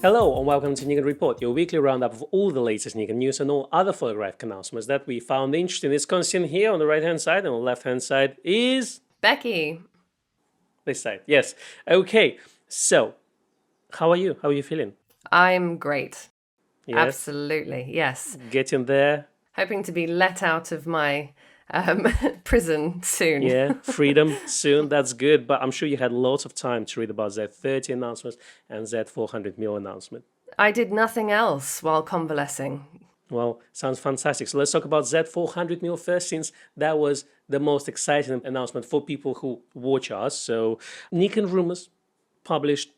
Hello and welcome to Nikon Report, your weekly roundup of all the latest Nikon news and all other photographic announcements that we found interesting. It's Konstantin here on the right hand side, and on the left hand side is Becky. this side. Yes. Okay. So, how are you? How are you feeling? I'm great. Yes. Absolutely. Yes. Getting there. Hoping to be let out of my prison soon. Yeah, freedom soon. That's good. But I'm sure you had lots of time to read about Z30 announcements and Z400mm announcement. I did nothing else while convalescing. Well, sounds fantastic. So let's talk about Z400mm first, since that was the most exciting announcement for people who watch us. So Nikon Rumors published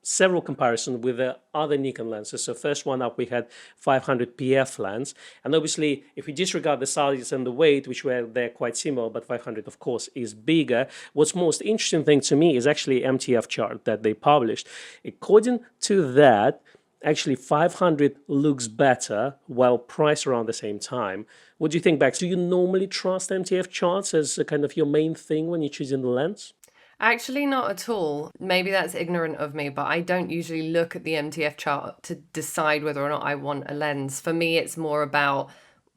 several comparisons with the other Nikon lenses. So first one up, we had 500 PF lens. And obviously, if we disregard the size and the weight, which were they're quite similar, but 500, of course, is bigger. What's most interesting thing to me is actually MTF chart that they published. According to that, actually 500 looks better while priced around the same time. What do you think, Bex? Do you normally trust MTF charts as a kind of your main thing when you're choosing the lens? Actually, not at all. Maybe that's ignorant of me, but I don't usually look at the MTF chart to decide whether or not I want a lens. For me, it's more about,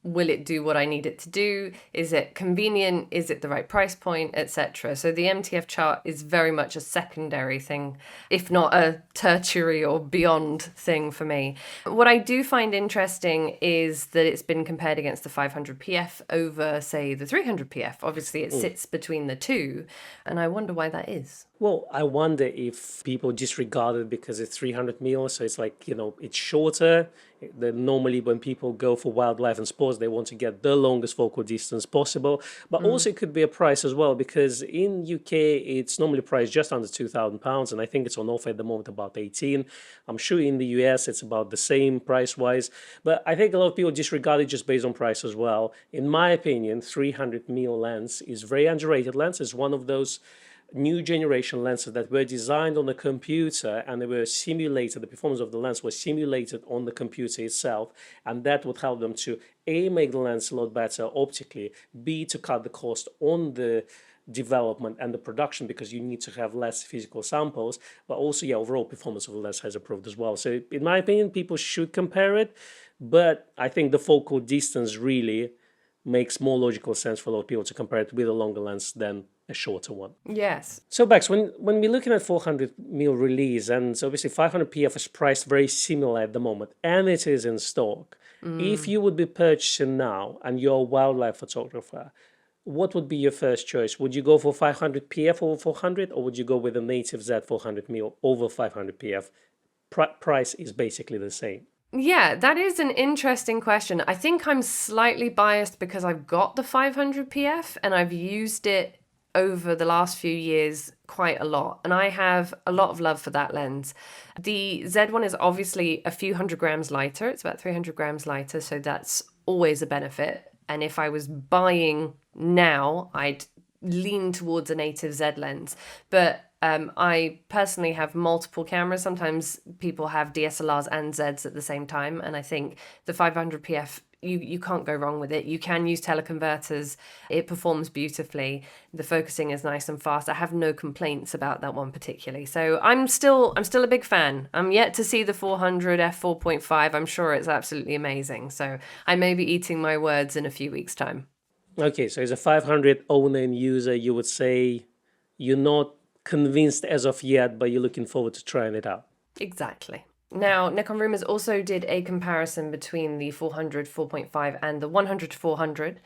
will it do what I need it to do? Is it convenient? Is it the right price point, etc.? So the MTF chart is very much a secondary thing, if not a tertiary or beyond thing for me. What I do find interesting is that it's been compared against the 500 PF over, say, the 300 PF. Obviously, it sits between the two, and I wonder why that is. Well, I wonder if people disregard it because it's 300mm, so it's like, it's shorter. Normally when people go for wildlife and sports, they want to get the longest focal distance possible. But also it could be a price as well, because in UK, it's normally priced just under £2,000, and I think it's on offer at the moment about 18. I'm sure in the US, it's about the same price-wise. But I think a lot of people disregard it just based on price as well. In my opinion, 300mm lens is very underrated lens. It's one of those new generation lenses that were designed on the computer, and they were simulated, the performance of the lens was simulated on the computer itself, and that would help them to A, make the lens a lot better optically, B, to cut the cost on the development and the production, because you need to have less physical samples, but also overall performance of the lens has improved as well. So in my opinion, people should compare it, but I think the focal distance really makes more logical sense for a lot of people to compare it with a longer lens than a shorter one. Yes. So Bex, when we're looking at 400mm release, and so obviously 500 PF is priced very similar at the moment, and it is in stock. If you would be purchasing now and you're a wildlife photographer, what would be your first choice? Would you go for 500 PF over 400, or would you go with a native Z400mm over 500 PF? Price is basically the same. Yeah, that is an interesting question. I think I'm slightly biased because I've got the 500 PF and I've used it over the last few years quite a lot, and I have a lot of love for that lens. The Z1 is obviously a few hundred grams lighter. It's about 300 grams lighter, so that's always a benefit. And if I was buying now, I'd lean towards a native Z lens. But I personally have multiple cameras. Sometimes people have DSLRs and Zs at the same time, and I think the 500 PF, you can't go wrong with it. You can use teleconverters. It performs beautifully. The focusing is nice and fast. I have no complaints about that one particularly. So I'm still a big fan. I'm yet to see the 400 f4.5. I'm sure it's absolutely amazing. So I may be eating my words in a few weeks' time. Okay, so as a 500 owner and user, you would say you're not convinced as of yet, but you're looking forward to trying it out. Exactly. Now, Nikon Rumors also did a comparison between the 400 4.5 and the 100 400.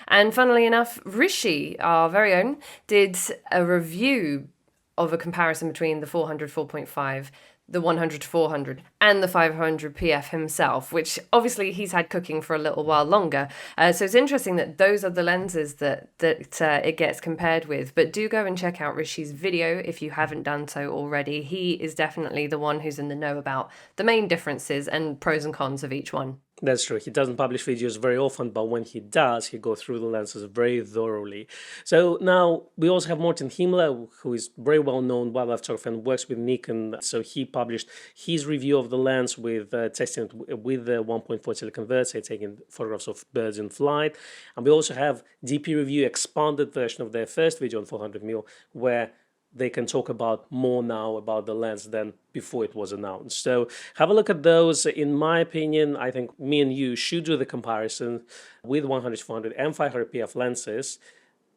And funnily enough, Ricci, our very own, did a review of a comparison between the 400 4.5, the 100 400, and the 500 PF himself, which obviously he's had cooking for a little while longer. So it's interesting that those are the lenses that it gets compared with. But do go and check out Ricci's video if you haven't done so already. He is definitely the one who's in the know about the main differences and pros and cons of each one. That's true. He doesn't publish videos very often, but when he does, he goes through the lenses very thoroughly. So now we also have Morten Himler, who is very well-known wildlife photographer and works with Nikon. So he published his review of the lens with testing it with the 1.4 teleconverter, taking photographs of birds in flight. And we also have DP Review expanded version of their first video on 400mm, where they can talk about more now about the lens than before it was announced. So have a look at those. In my opinion, I think me and you should do the comparison with 100, 400 and 500 PF lenses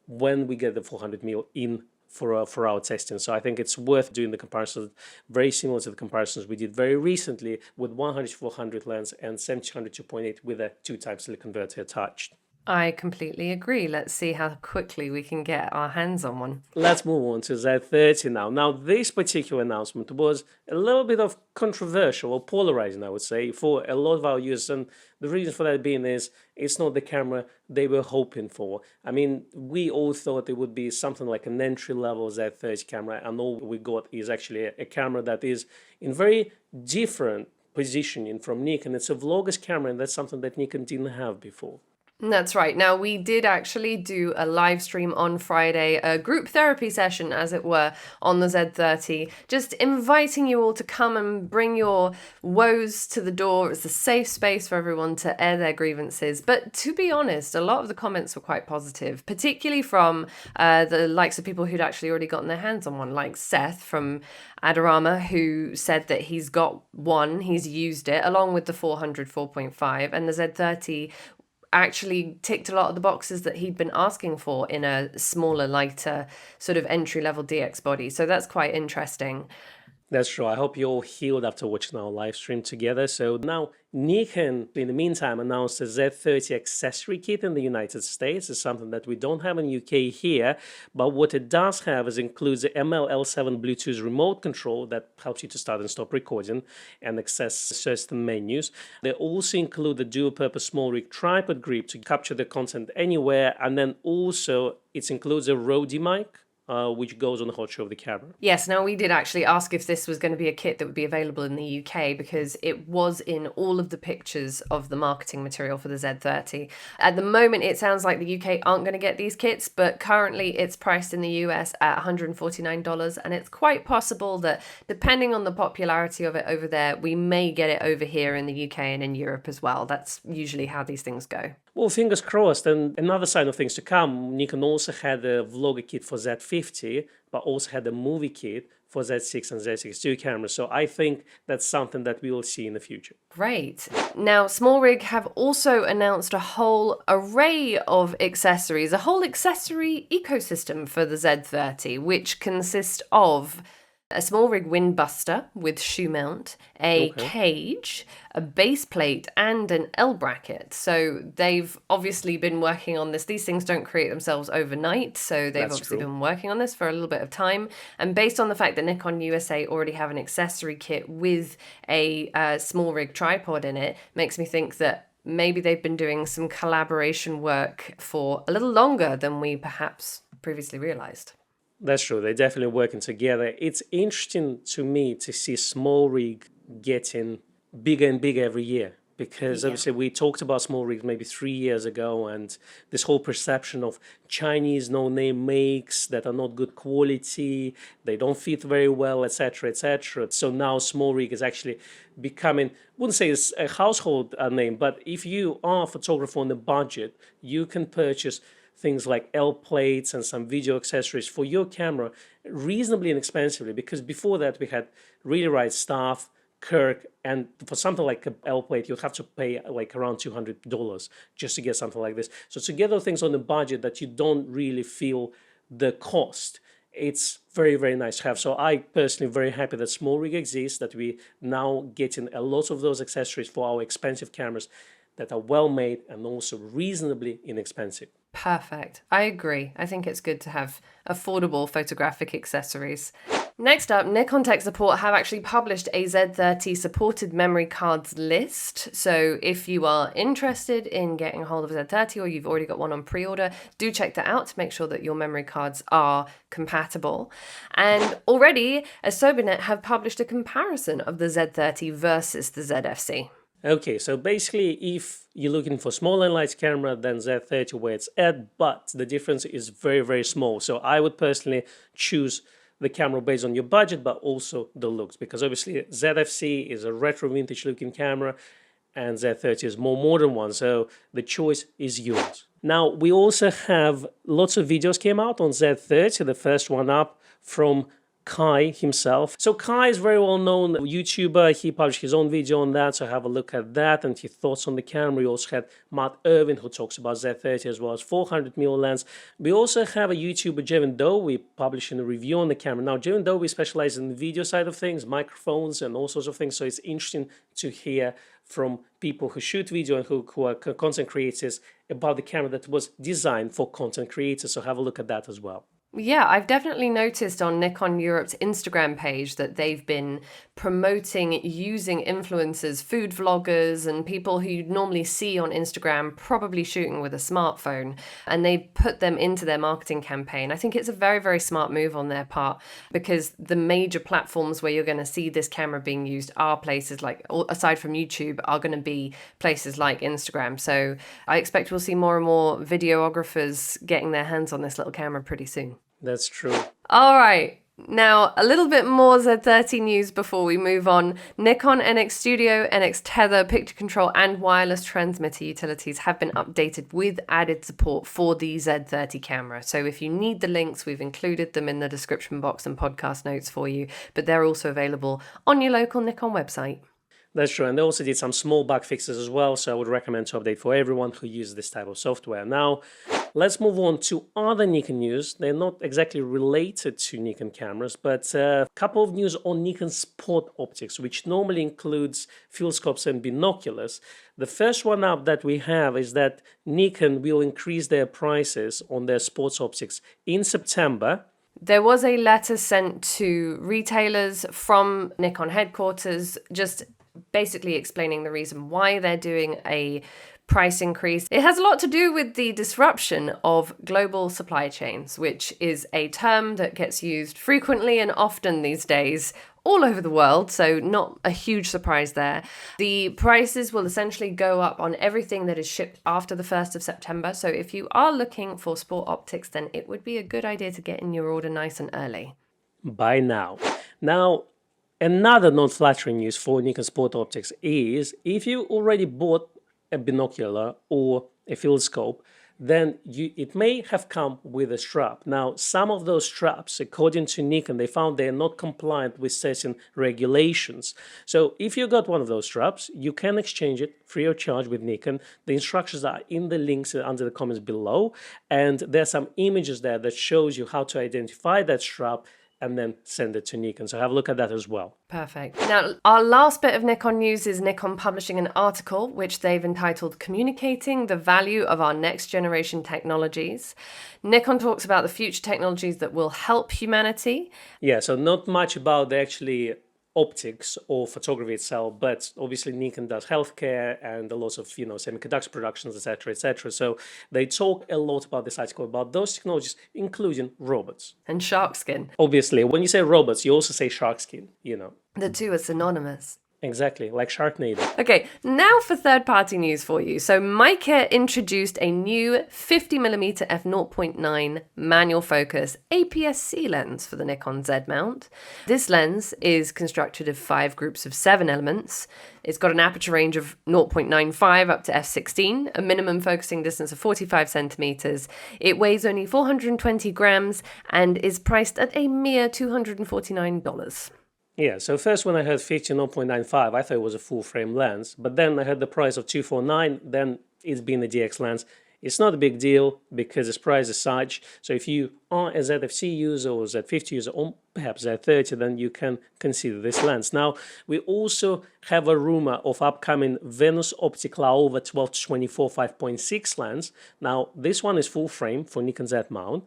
when we get the 400mm in for our testing. So I think it's worth doing the comparison, very similar to the comparisons we did very recently with 100-400 lens and 70-100 2.8 with a 2-times teleconverter attached. I completely agree. Let's see how quickly we can get our hands on one. Let's move on to Z30 now. Now, this particular announcement was a little bit of controversial or polarizing, I would say, for a lot of our users. And the reason for that being is it's not the camera they were hoping for. I mean, we all thought it would be something like an entry-level Z30 camera, and all we got is actually a camera that is in very different positioning from Nikon. It's a vlogger's camera, and that's something that Nikon didn't have before. That's right. Now, we did actually do a live stream on Friday, a group therapy session, as it were, on the Z30, just inviting you all to come and bring your woes to the door. It's a safe space for everyone to air their grievances. But to be honest, a lot of the comments were quite positive, particularly from the likes of people who'd actually already gotten their hands on one, like Seth from Adorama, who said that he's got one, he's used it, along with the 400 4.5, and the Z30 actually ticked a lot of the boxes that he'd been asking for in a smaller, lighter, sort of entry-level DX body. So that's quite interesting. That's true. I hope you all healed after watching our live stream together. So now Nikon, in the meantime, announced a Z30 accessory kit in the United States. It's something that we don't have in UK here, but what it does have is includes the ML-L7 Bluetooth remote control that helps you to start and stop recording and access certain menus. They also include the dual-purpose SmallRig tripod grip to capture the content anywhere, and then also it includes a Rode mic, which goes on the hot shoe of the camera. Yes, now we did actually ask if this was going to be a kit that would be available in the UK because it was in all of the pictures of the marketing material for the Z30. At the moment, it sounds like the UK aren't going to get these kits, but currently it's priced in the US at $149, and it's quite possible that depending on the popularity of it over there, we may get it over here in the UK and in Europe as well. That's usually how these things go. Well, fingers crossed. And another sign of things to come, Nikon also had a vlogger kit for Z50, but also had a movie kit for Z6 and Z6 II cameras. So I think that's something that we will see in the future. Great. Now, SmallRig have also announced a whole array of accessories, a whole accessory ecosystem for the Z30, which consists of a SmallRig wind buster with shoe mount, a cage, a base plate, and an L bracket. So they've obviously been working on this. These things don't create themselves overnight, so they've obviously been working on this for a little bit of time. And based on the fact that Nikon USA already have an accessory kit with a SmallRig tripod in it, makes me think that maybe they've been doing some collaboration work for a little longer than we perhaps previously realized. That's true. They're definitely working together. It's interesting to me to see SmallRig getting bigger and bigger every year, because obviously we talked about SmallRig maybe 3 years ago, and this whole perception of Chinese no-name makes that are not good quality, they don't fit very well, etc., etc. So now SmallRig is actually becoming, wouldn't say it's a household name, but if you are a photographer on a budget, you can purchase things like L plates and some video accessories for your camera reasonably inexpensively, because before that we had Really Right Stuff, Kirk, and for something like a L plate you'd have to pay like around $200 just to get something like this. So to get those things on a budget that you don't really feel the cost, it's very, very nice to have. So I personally very happy that SmallRig exists, that we now getting a lot of those accessories for our expensive cameras that are well made and also reasonably inexpensive. Perfect. I agree. I think it's good to have affordable photographic accessories. Next up, Nikon Tech Support have actually published a Z30 supported memory cards list. So if you are interested in getting a hold of a Z30 or you've already got one on pre-order, do check that out to make sure that your memory cards are compatible. And already, Asobinet have published a comparison of the Z30 versus the ZFC. Okay, so basically if you're looking for small and light camera, then Z30 where it's at, but the difference is very, very small. So I would personally choose the camera based on your budget, but also the looks, because obviously ZFC is a retro vintage looking camera and Z30 is more modern one, so the choice is yours. Now, we also have lots of videos came out on Z30. The first one up from Kai himself. So Kai is very well known YouTuber. He published his own video on that, so have a look at that and his thoughts on the camera. We also had Matt Irwin, who talks about Z30 as well as 400mm lens. We also have a YouTuber, Jevin Dovey, publishing a review on the camera. Now, Jevin Dovey specializes in the video side of things, microphones and all sorts of things, so it's interesting to hear from people who shoot video and who are content creators about the camera that was designed for content creators, so have a look at that as well. Yeah, I've definitely noticed on Nikon Europe's Instagram page that they've been promoting using influencers, food vloggers, and people who you'd normally see on Instagram probably shooting with a smartphone, and they put them into their marketing campaign. I think it's a very, very smart move on their part, because the major platforms where you're going to see this camera being used are places like, aside from YouTube, are going to be places like Instagram. So I expect we'll see more and more videographers getting their hands on this little camera pretty soon. That's true. All right. Now, a little bit more Z30 news before we move on. Nikon NX Studio, NX Tether, picture control, and wireless transmitter utilities have been updated with added support for the Z30 camera. So if you need the links, we've included them in the description box and podcast notes for you, but they're also available on your local Nikon website. That's true, and they also did some small bug fixes as well, so I would recommend to update for everyone who uses this type of software. Now, let's move on to other Nikon news. They're not exactly related to Nikon cameras, but a couple of news on Nikon Sport optics, which normally includes field scopes and binoculars. The first one up that we have is that Nikon will increase their prices on their sports optics in September. There was a letter sent to retailers from Nikon headquarters, just basically explaining the reason why they're doing a price increase. It has a lot to do with the disruption of global supply chains, which is a term that gets used frequently and often these days all over the world, so not a huge surprise there. The prices will essentially go up on everything that is shipped after the 1st of September. So if you are looking for sport optics, then it would be a good idea to get in your order nice and early. By now. Now, another non-flattering news for Nikon Sport optics is if you already bought a binocular or a field scope, then it may have come with a strap. Now, some of those straps, according to Nikon, they found they are not compliant with certain regulations. So if you got one of those straps, you can exchange it free of charge with Nikon. The instructions are in the links under the comments below, and there are some images there that shows you how to identify that strap and then send it to Nikon. So have a look at that as well. Perfect. Now, our last bit of Nikon news is Nikon publishing an article which they've entitled Communicating the Value of Our Next Generation Technologies. Nikon talks about the future technologies that will help humanity. Yeah, so not much about the actually optics or photography itself, but obviously Nikon does healthcare and a lot of semiconductor productions, etc., etc. So they talk a lot about this article about those technologies, including robots and shark skin. Obviously, when you say robots, you also say shark skin. The two are synonymous. Exactly, like Sharknado. Okay, now for third-party news for you. So Mica introduced a new 50mm f/0.9 manual focus APS-C lens for the Nikon Z mount. This lens is constructed of 5 groups of 7 elements. It's got an aperture range of 0.95 up to f/16, a minimum focusing distance of 45 centimeters. It weighs only 420 grams and is priced at a mere $249. Yeah, so first when I heard 50-0.95, I thought it was a full-frame lens, but then I heard the price of $249, then it's been a DX lens. It's not a big deal because its price is such, so if you are a ZFC user or Z50 user or perhaps Z30, then you can consider this lens. Now, we also have a rumor of upcoming Venus Optic over 12-24 5.6 lens. Now, this one is full-frame for Nikon Z mount,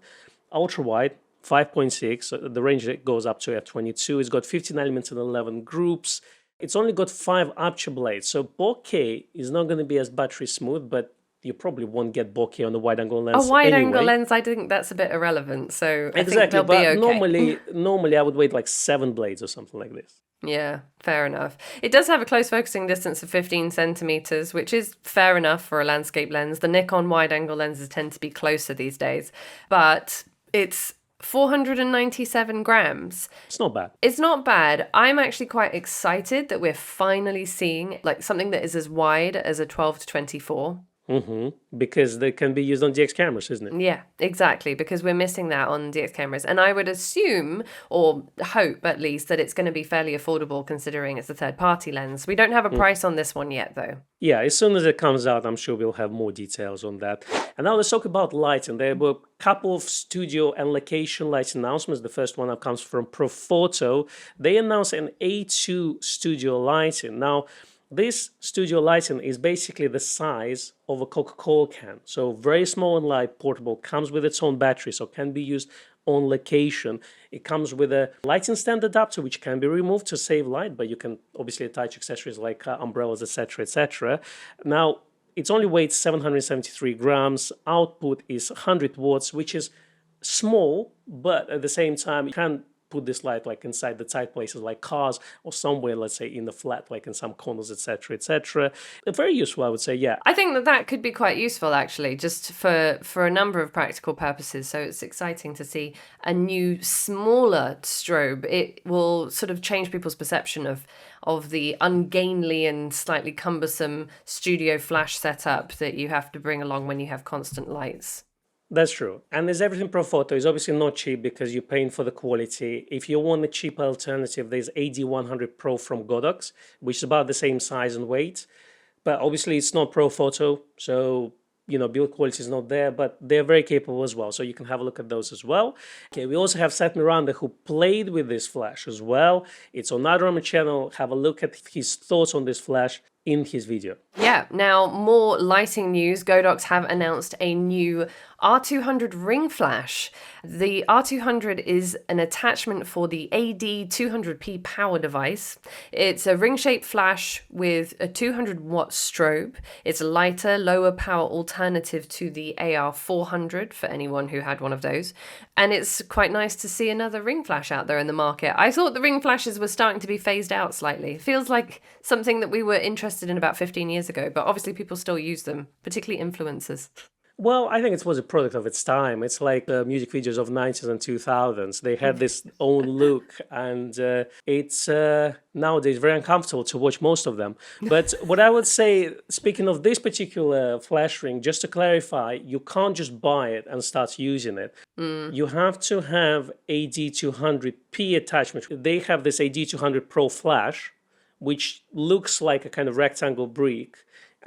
ultra-wide, 5.6, the range goes up to f/22. It's got 15 elements and 11 groups. It's only got 5 aperture blades, so bokeh is not going to be as battery smooth, but you probably won't get bokeh on the wide-angle lens. A wide-angle lens, I think that's a bit irrelevant, so I think they'll but be okay. normally I would wait like 7 blades or something like this. Yeah, fair enough. It does have a close focusing distance of 15 centimeters, which is fair enough for a landscape lens. The Nikon wide-angle lenses tend to be closer these days, but it's 497 grams. It's not bad. It's not bad. I'm actually quite excited that we're finally seeing like something that is as wide as a 12-24. Because they can be used on DX cameras, isn't it? Yeah, exactly, because we're missing that on DX cameras. And I would assume, or hope at least, that it's going to be fairly affordable considering it's a third-party lens. We don't have a price on this one yet, though. Yeah, as soon as it comes out, I'm sure we'll have more details on that. And now let's talk about lighting. There were a couple of studio and location light announcements. The first one that comes from Profoto. They announced an A2 studio lighting. Now, this studio lighting is basically the size of a Coca-Cola can. So very small and light, portable, comes with its own battery, so can be used on location. It comes with a lighting stand adapter, which can be removed to save light, but you can obviously attach accessories like umbrellas, etc., etc. Now, its only weight 773 grams. Output is 100 watts, which is small, but at the same time, you can put this light like inside the tight places like cars or somewhere, let's say in the flat, like in some corners, etc., etc. Very useful, I would say. Yeah, I think that could be quite useful, actually, just for a number of practical purposes. So it's exciting to see a new, smaller strobe. It will sort of change people's perception of the ungainly and slightly cumbersome studio flash setup that you have to bring along when you have constant lights. That's true. And there's everything Profoto is obviously not cheap because you're paying for the quality. If you want a cheap alternative, there's AD100 Pro from Godox, which is about the same size and weight. But obviously it's not Profoto, so build quality is not there, but they're very capable as well. So you can have a look at those as well. Okay, we also have Seth Miranda, who played with this flash as well. It's on Adorama channel. Have a look at his thoughts on this flash in his video. Yeah, now more lighting news. Godox have announced a new R200 ring flash. The R200 is an attachment for the AD200p power device. It's a ring-shaped flash with a 200-watt strobe. It's a lighter, lower power alternative to the AR400 for anyone who had one of those. And it's quite nice to see another ring flash out there in the market. I thought the ring flashes were starting to be phased out slightly. It feels like something that we were interested in about 15 years ago, but obviously people still use them, particularly influencers. Well, I think it was a product of its time. It's like music videos of 90s and 2000s. They had this own look, and it's nowadays very uncomfortable to watch most of them. But what I would say, speaking of this particular flash ring, just to clarify, you can't just buy it and start using it. You have to have AD200p attachment. They have this AD200 Pro flash, which looks like a kind of rectangle brick,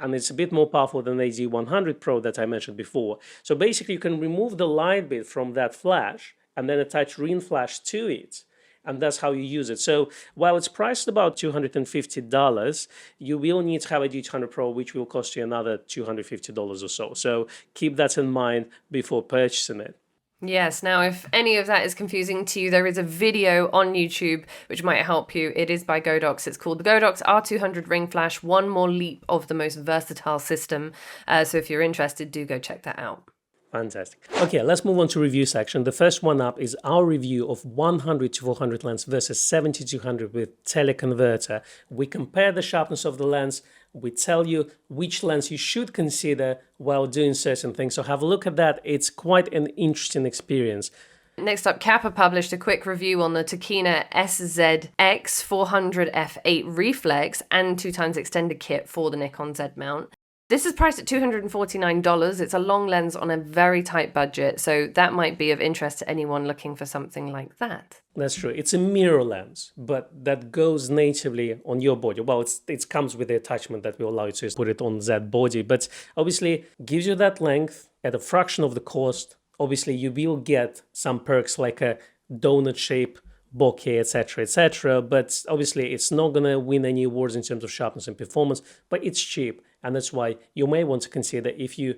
and it's a bit more powerful than AD100 Pro that I mentioned before. So basically you can remove the light bit from that flash and then attach ring flash to it. And that's how you use it. So while it's priced about $250, you will need to have a AD200 Pro, which will cost you another $250 or so. So keep that in mind before purchasing it. Yes, now if any of that is confusing to you, there is a video on YouTube which might help you. It is by Godox. It's called the Godox R200 Ring Flash, one more leap of the most versatile system. So if you're interested, do go check that out. Fantastic. Okay, let's move on to review section. The first one up is our review of 100-400 lens versus 70-200 with teleconverter. We compare the sharpness of the lens. We tell you which lens you should consider while doing certain things. So have a look at that. It's quite an interesting experience. Next up, Kappa published a quick review on the Tokina SZX 400 f8 reflex and 2x extended kit for the Nikon Z mount. This is priced at $249. It's a long lens on a very tight budget, so that might be of interest to anyone looking for something like that. That's true. It's a mirror lens, but that goes natively on your body. Well, it comes with the attachment that will allow you to put it on that body, but obviously gives you that length at a fraction of the cost. Obviously, you will get some perks like a donut shape, bokeh, etc., etc. But obviously, it's not going to win any awards in terms of sharpness and performance, but it's cheap. And that's why you may want to consider if you're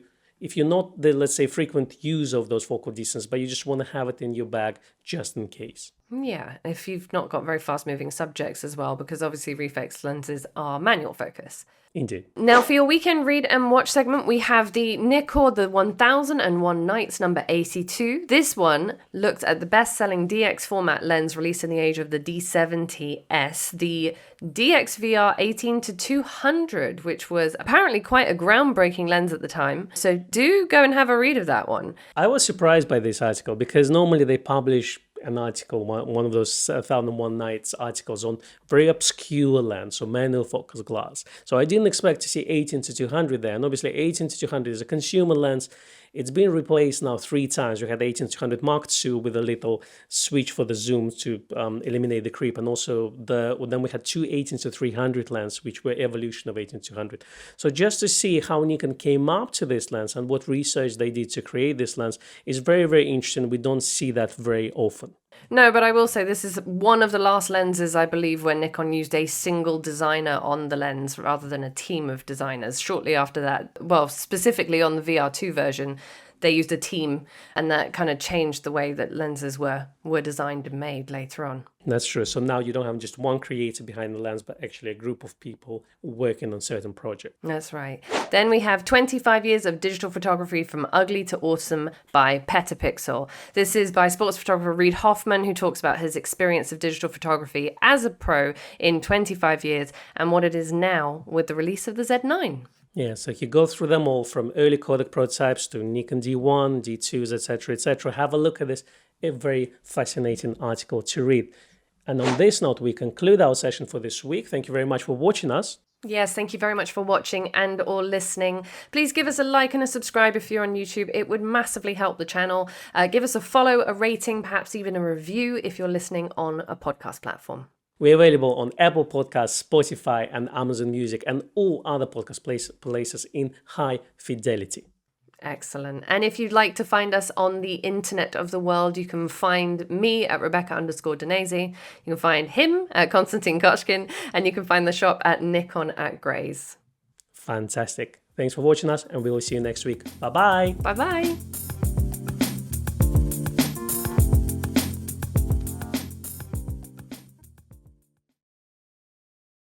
not the, let's say, frequent use of those focal distance, but you just want to have it in your bag just in case. Yeah, if you've not got very fast-moving subjects as well, because obviously reflex lenses are manual focus. Indeed. Now for your weekend read and watch segment, we have the Nikkor, the 1001 Nights number 82. This one looked at the best-selling DX format lens released in the age of the D70S, the DXVR 18-200, which was apparently quite a groundbreaking lens at the time. So do go and have a read of that one. I was surprised by this article because normally they publish an article, one of those 1001 Nights articles on very obscure lens, so manual focus glass. So I didn't expect to see 18-200 there, and obviously 18-200 is a consumer lens. It's been replaced now 3 times. We had 18-200 Mark II with a little switch for the zoom to eliminate the creep, and also then we had 2 18-300 lenses, which were evolution of 18-200. So just to see how Nikon came up to this lens and what research they did to create this lens is very, very interesting. We don't see that very often. No, but I will say this is one of the last lenses, I believe, where Nikon used a single designer on the lens rather than a team of designers. Shortly after that, well, specifically on the VR2 version, they used a team, and that kind of changed the way that lenses were designed and made later on. That's true. So now you don't have just one creator behind the lens, but actually a group of people working on certain projects. That's right. Then we have 25 years of digital photography from ugly to awesome by Petapixel. This is by sports photographer Reid Hoffman, who talks about his experience of digital photography as a pro in 25 years and what it is now with the release of the Z9. Yeah, so you go through them all from early Kodak prototypes to Nikon D1, D2s, etc., etc. Have a look at this. A very fascinating article to read. And on this note, we conclude our session for this week. Thank you very much for watching us. Yes, thank you very much for watching and or listening. Please give us a like and a subscribe if you're on YouTube. It would massively help the channel. Give us a follow, a rating, perhaps even a review if you're listening on a podcast platform. We're available on Apple Podcasts, Spotify, and Amazon Music, and all other podcast places in high fidelity. Excellent. And if you'd like to find us on the internet of the world, you can find me at Rebecca_Danese. You can find him at Konstantin Kochkin, and you can find the shop at Nikon at Grays. Fantastic. Thanks for watching us, and we will see you next week. Bye-bye. Bye-bye.